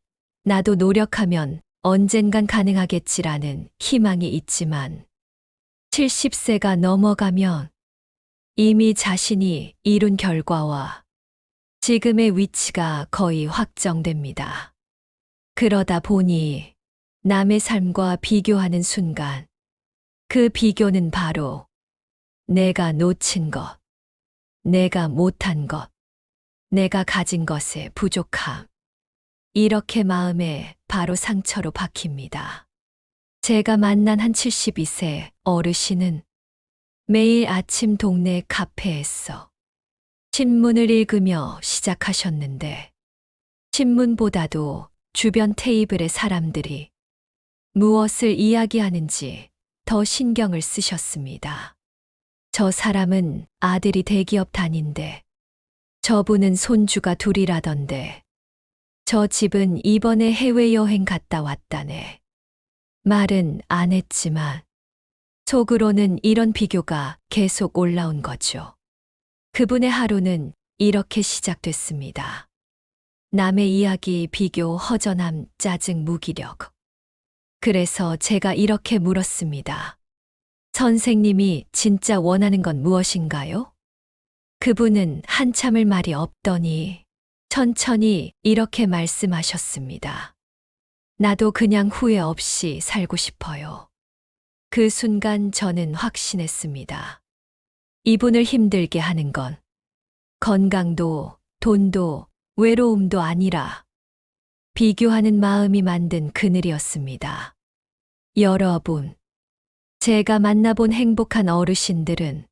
나도 노력하면 언젠간 가능하겠지라는 희망이 있지만 70세가 넘어가면 이미 자신이 이룬 결과와 지금의 위치가 거의 확정됩니다. 그러다 보니 남의 삶과 비교하는 순간 그 비교는 바로 내가 놓친 것, 내가 못한 것, 내가 가진 것의 부족함. 이렇게 마음에 바로 상처로 박힙니다. 제가 만난 한 72세 어르신은 매일 아침 동네 카페에서 신문을 읽으며 시작하셨는데, 신문보다도 주변 테이블의 사람들이 무엇을 이야기하는지 더 신경을 쓰셨습니다. 저 사람은 아들이 대기업 다닌대. 저분은 손주가 둘이라던데. 저 집은 이번에 해외여행 갔다 왔다네. 말은 안 했지만 속으로는 이런 비교가 계속 올라온 거죠. 그분의 하루는 이렇게 시작됐습니다. 남의 이야기, 비교, 허전함, 짜증, 무기력. 그래서 제가 이렇게 물었습니다. 선생님이 진짜 원하는 건 무엇인가요? 그분은 한참을 말이 없더니 천천히 이렇게 말씀하셨습니다. 나도 그냥 후회 없이 살고 싶어요. 그 순간 저는 확신했습니다. 이분을 힘들게 하는 건 건강도, 돈도, 외로움도 아니라 비교하는 마음이 만든 그늘이었습니다. 여러분, 제가 만나본 행복한 어르신들은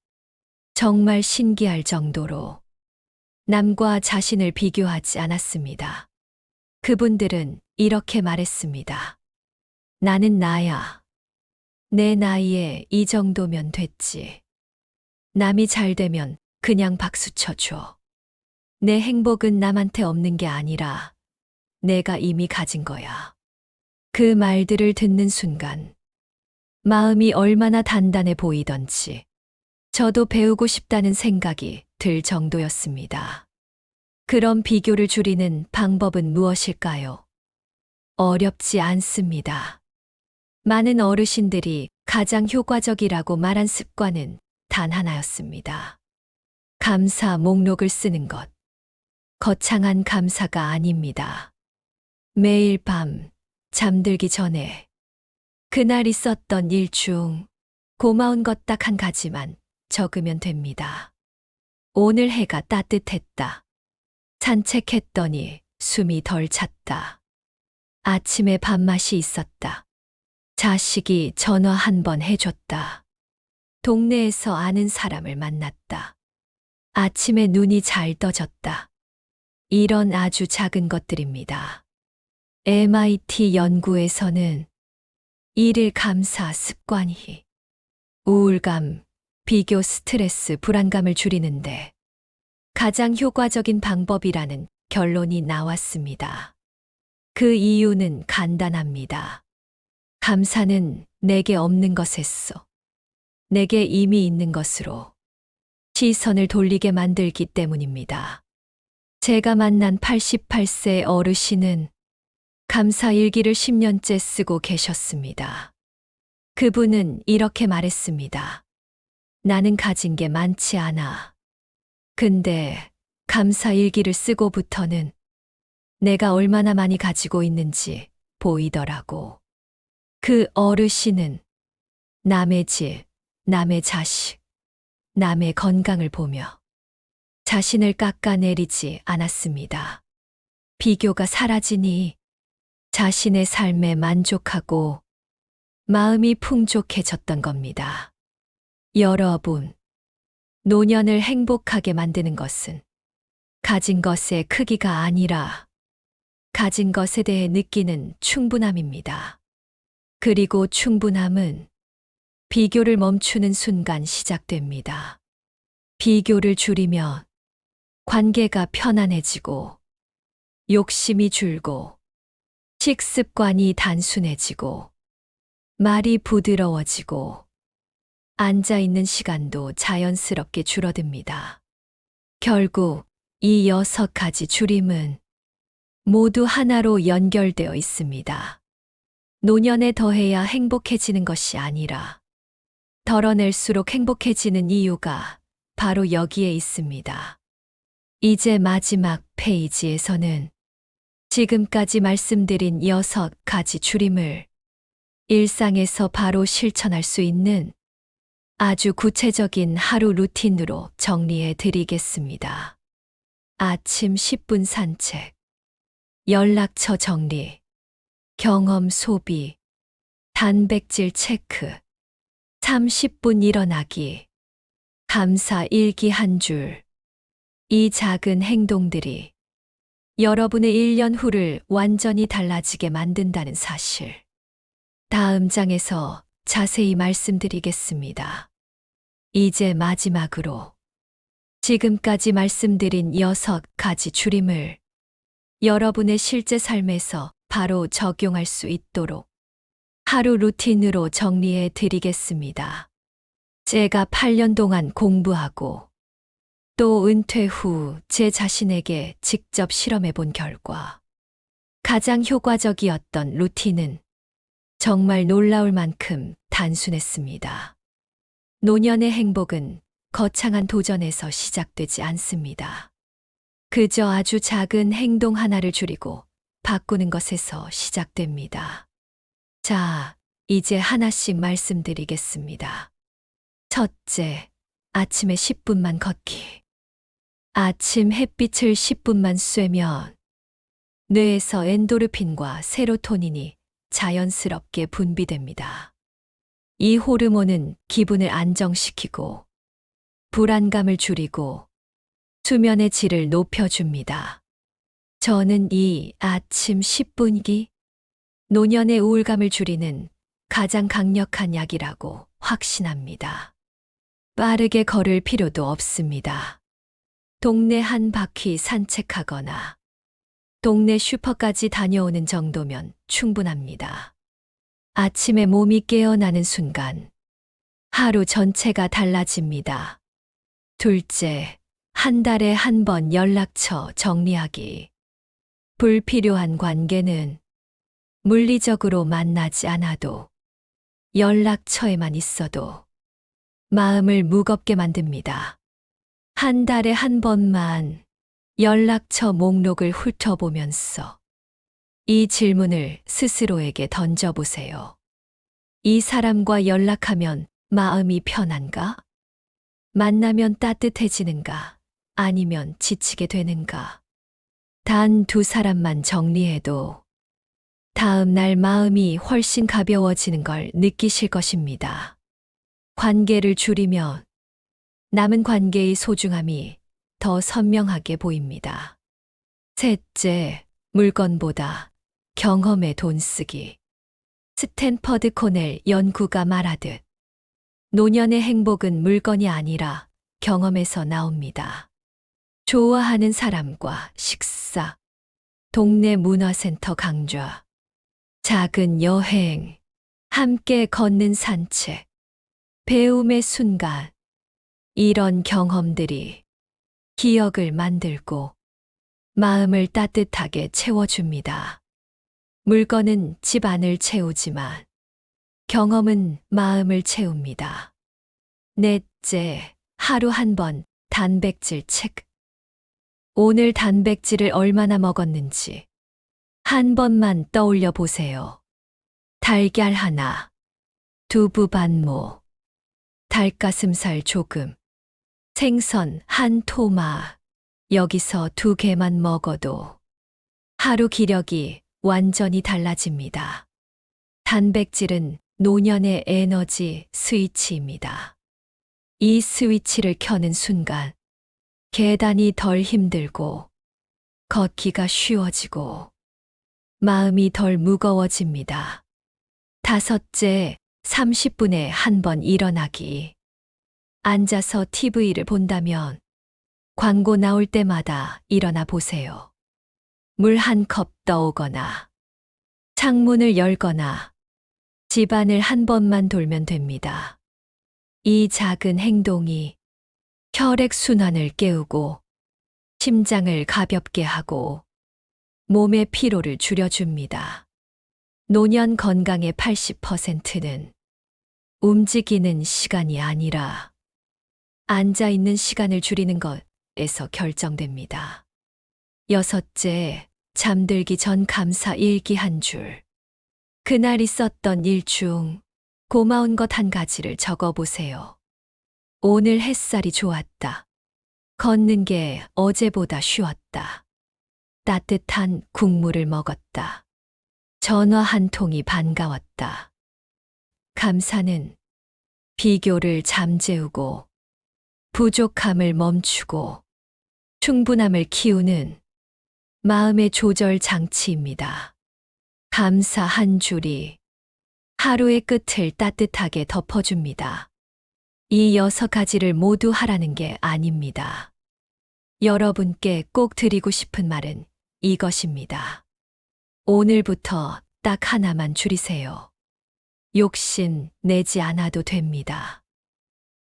정말 신기할 정도로 남과 자신을 비교하지 않았습니다. 그분들은 이렇게 말했습니다. 나는 나야. 내 나이에 이 정도면 됐지. 남이 잘 되면 그냥 박수 쳐줘. 내 행복은 남한테 없는 게 아니라 내가 이미 가진 거야. 그 말들을 듣는 순간 마음이 얼마나 단단해 보이던지 저도 배우고 싶다는 생각이 들 정도였습니다. 그럼 비교를 줄이는 방법은 무엇일까요? 어렵지 않습니다. 많은 어르신들이 가장 효과적이라고 말한 습관은 단 하나였습니다. 감사 목록을 쓰는 것. 거창한 감사가 아닙니다. 매일 밤 잠들기 전에 그날 있었던 일 중 고마운 것 딱 한 가지만 적으면 됩니다. 오늘 해가 따뜻했다. 산책했더니 숨이 덜 찼다. 아침에 밥맛이 있었다. 자식이 전화 한 번 해줬다. 동네에서 아는 사람을 만났다. 아침에 눈이 잘 떠졌다. 이런 아주 작은 것들입니다. MIT 연구에서는 일일 감사 습관이 우울감, 비교 스트레스, 불안감을 줄이는데 가장 효과적인 방법이라는 결론이 나왔습니다. 그 이유는 간단합니다. 감사는 내게 없는 것에서 내게 이미 있는 것으로 시선을 돌리게 만들기 때문입니다. 제가 만난 88세 어르신은 감사 일기를 10년째 쓰고 계셨습니다. 그분은 이렇게 말했습니다. 나는 가진 게 많지 않아. 근데 감사 일기를 쓰고부터는 내가 얼마나 많이 가지고 있는지 보이더라고. 그 어르신은 남의 집, 남의 자식, 남의 건강을 보며 자신을 깎아내리지 않았습니다. 비교가 사라지니 자신의 삶에 만족하고 마음이 풍족해졌던 겁니다. 여러분, 노년을 행복하게 만드는 것은 가진 것의 크기가 아니라 가진 것에 대해 느끼는 충분함입니다. 그리고 충분함은 비교를 멈추는 순간 시작됩니다. 비교를 줄이면 관계가 편안해지고 욕심이 줄고 식습관이 단순해지고 말이 부드러워지고 앉아있는 시간도 자연스럽게 줄어듭니다. 결국 이 6가지 줄임은 모두 하나로 연결되어 있습니다. 노년에 더해야 행복해지는 것이 아니라 덜어낼수록 행복해지는 이유가 바로 여기에 있습니다. 이제 마지막 페이지에서는 지금까지 말씀드린 6가지 줄임을 일상에서 바로 실천할 수 있는 아주 구체적인 하루 루틴으로 정리해 드리겠습니다. 아침 10분 산책, 연락처 정리, 경험 소비, 단백질 체크, 30분 일어나기, 감사 일기 한 줄. 이 작은 행동들이 여러분의 1년 후를 완전히 달라지게 만든다는 사실. 다음 장에서 자세히 말씀드리겠습니다. 이제 마지막으로 지금까지 말씀드린 6가지 줄임을 여러분의 실제 삶에서 바로 적용할 수 있도록 하루 루틴으로 정리해 드리겠습니다. 제가 8년 동안 공부하고 또 은퇴 후 제 자신에게 직접 실험해 본 결과 가장 효과적이었던 루틴은 정말 놀라울 만큼 단순했습니다. 노년의 행복은 거창한 도전에서 시작되지 않습니다. 그저 아주 작은 행동 하나를 줄이고 바꾸는 것에서 시작됩니다. 자, 이제 하나씩 말씀드리겠습니다. 첫째, 아침에 10분만 걷기. 아침 햇빛을 10분만 쐬면 뇌에서 엔도르핀과 세로토닌이 자연스럽게 분비됩니다. 이 호르몬은 기분을 안정시키고 불안감을 줄이고 수면의 질을 높여줍니다. 저는 이 아침 10분기 노년의 우울감을 줄이는 가장 강력한 약이라고 확신합니다. 빠르게 걸을 필요도 없습니다. 동네 한 바퀴 산책하거나 동네 슈퍼까지 다녀오는 정도면 충분합니다. 아침에 몸이 깨어나는 순간 하루 전체가 달라집니다. 둘째, 한 달에 한 번 연락처 정리하기. 불필요한 관계는 물리적으로 만나지 않아도 연락처에만 있어도 마음을 무겁게 만듭니다. 한 달에 한 번만 연락처 목록을 훑어보면서 이 질문을 스스로에게 던져보세요. 이 사람과 연락하면 마음이 편한가? 만나면 따뜻해지는가? 아니면 지치게 되는가? 단 두 사람만 정리해도 다음 날 마음이 훨씬 가벼워지는 걸 느끼실 것입니다. 관계를 줄이면 남은 관계의 소중함이 더 선명하게 보입니다. 셋째, 물건보다 경험에 돈 쓰기. 스탠퍼드 코넬 연구가 말하듯 노년의 행복은 물건이 아니라 경험에서 나옵니다. 좋아하는 사람과 식사, 동네 문화센터 강좌, 작은 여행, 함께 걷는 산책, 배움의 순간, 이런 경험들이 기억을 만들고 마음을 따뜻하게 채워줍니다. 물건은 집 안을 채우지만 경험은 마음을 채웁니다. 넷째, 하루 한 번 단백질 체크. 오늘 단백질을 얼마나 먹었는지 한 번만 떠올려 보세요. 달걀 하나, 두부 반모, 닭가슴살 조금, 생선 한 토막, 여기서 2개만 먹어도 하루 기력이 완전히 달라집니다. 단백질은 노년의 에너지 스위치입니다. 이 스위치를 켜는 순간 계단이 덜 힘들고 걷기가 쉬워지고 마음이 덜 무거워집니다. 다섯째, 30분에 한 번 일어나기. 앉아서 TV를 본다면 광고 나올 때마다 일어나 보세요. 물 한 컵 떠오거나 창문을 열거나 집안을 한 번만 돌면 됩니다. 이 작은 행동이 혈액순환을 깨우고 심장을 가볍게 하고 몸의 피로를 줄여줍니다. 노년 건강의 80%는 움직이는 시간이 아니라 앉아 있는 시간을 줄이는 것에서 결정됩니다. 여섯째, 잠들기 전 감사 일기 한 줄. 그날 있었던 일 중 고마운 것 한 가지를 적어보세요. 오늘 햇살이 좋았다. 걷는 게 어제보다 쉬웠다. 따뜻한 국물을 먹었다. 전화 한 통이 반가웠다. 감사는 비교를 잠재우고 부족함을 멈추고 충분함을 키우는 마음의 조절 장치입니다. 감사 한 줄이 하루의 끝을 따뜻하게 덮어줍니다. 이 6가지를 모두 하라는 게 아닙니다. 여러분께 꼭 드리고 싶은 말은 이것입니다. 오늘부터 딱 하나만 줄이세요. 욕심 내지 않아도 됩니다.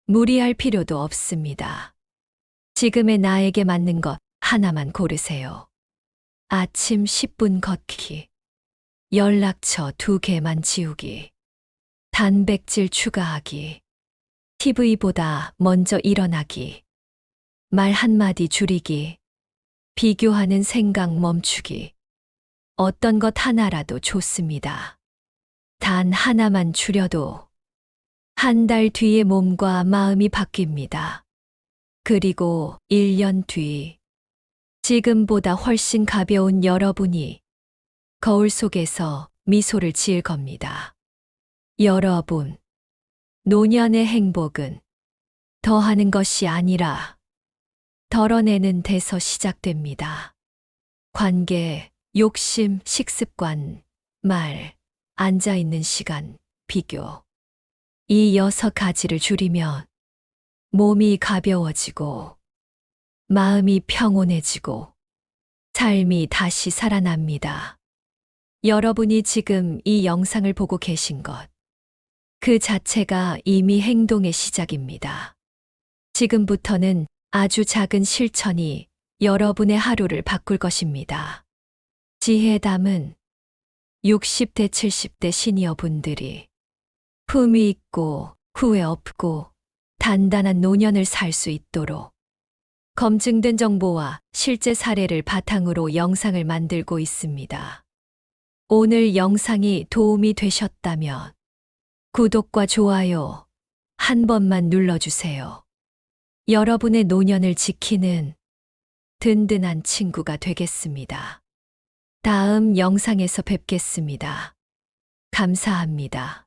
무리할 필요도 없습니다. 지금의 나에게 맞는 것 하나만 고르세요. 아침 10분 걷기, 연락처 2개만 지우기, 단백질 추가하기, TV보다 먼저 일어나기, 말 한마디 줄이기, 비교하는 생각 멈추기. 어떤 것 하나라도 좋습니다. 단 하나만 줄여도 한 달 뒤에 몸과 마음이 바뀝니다. 그리고 1년 뒤, 지금보다 훨씬 가벼운 여러분이 거울 속에서 미소를 지을 겁니다. 여러분, 노년의 행복은 더하는 것이 아니라 덜어내는 데서 시작됩니다. 관계, 욕심, 식습관, 말, 앉아있는 시간, 비교. 이 6가지를 줄이면 몸이 가벼워지고 마음이 평온해지고 삶이 다시 살아납니다. 여러분이 지금 이 영상을 보고 계신 것, 그 자체가 이미 행동의 시작입니다. 지금부터는 아주 작은 실천이 여러분의 하루를 바꿀 것입니다. 지혜담은 60대, 70대 시니어분들이 품위 있고 후회 없고 단단한 노년을 살 수 있도록 검증된 정보와 실제 사례를 바탕으로 영상을 만들고 있습니다. 오늘 영상이 도움이 되셨다면 구독과 좋아요 한 번만 눌러주세요. 여러분의 노년을 지키는 든든한 친구가 되겠습니다. 다음 영상에서 뵙겠습니다. 감사합니다.